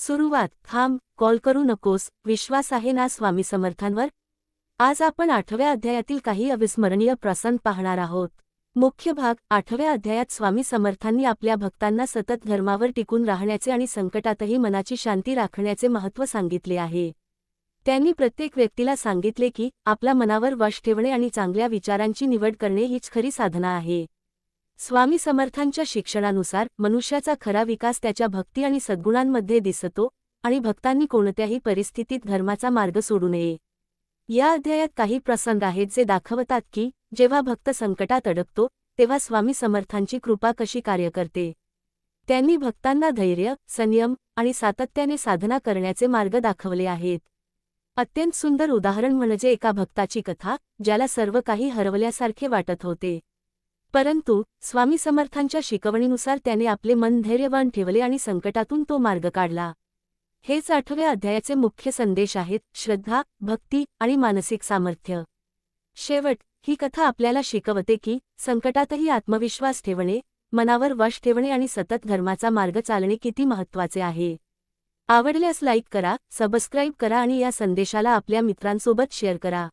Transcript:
सुरुवात. थांब, कॉल करू नकोस, विश्वास आहे ना स्वामी समर्थांवर? आज आपण 8व्या अध्यायातील काही अविस्मरणीय प्रसंग पाहणार आहोत. मुख्य भाग. 8व्या अध्यायात स्वामी समर्थांनी आपल्या भक्तांना सतत धर्मावर टिकून राहण्याचे आणि संकटातही मनाची शांती राखण्याचे महत्त्व सांगितले आहे. त्यांनी प्रत्येक व्यक्तीला सांगितले की आपल्या मनावर वश ठेवणे आणि चांगल्या विचारांची निवड करणे हीच खरी साधना आहे. स्वामी समर्थांच्या शिक्षणानुसार मनुष्याचा खरा विकास त्याच्या भक्ती आणि सद्गुणांमध्ये दिसतो आणि भक्तांनी कोणत्याही परिस्थितीत धर्माचा मार्ग सोडू नये. या अध्यायात काही प्रसंग आहेत जे दाखवतात की जेव्हा भक्त संकटात अडकतो तेव्हा स्वामी समर्थांची कृपा कशी कार्य करते. त्यांनी भक्तांना धैर्य, संयम आणि सातत्याने साधना करण्याचे मार्ग दाखवले आहेत. अत्यंत सुंदर उदाहरण म्हणजे एका भक्ताची कथा, ज्याला सर्व काही हरवल्यासारखे वाटत होते. परंतु स्वामी समर्थांच्या शिकवणीनुसार त्याने आपले मन धैर्यवान ठेवले आणि संकटातून तो मार्ग काढला. हेच 8व्या अध्यायाचे मुख्य संदेश आहेत: श्रद्धा, भक्ती आणि मानसिक सामर्थ्य. शेवट. ही कथा आपल्याला शिकवते की संकटातही आत्मविश्वास ठेवणे, मनावर वश ठेवणे आणि सतत धर्माचा मार्ग चालणे किती महत्त्वाचे आहे. आवडल्यास लाईक करा, सबस्क्राईब करा आणि या संदेशाला आपल्या मित्रांसोबत शेअर करा.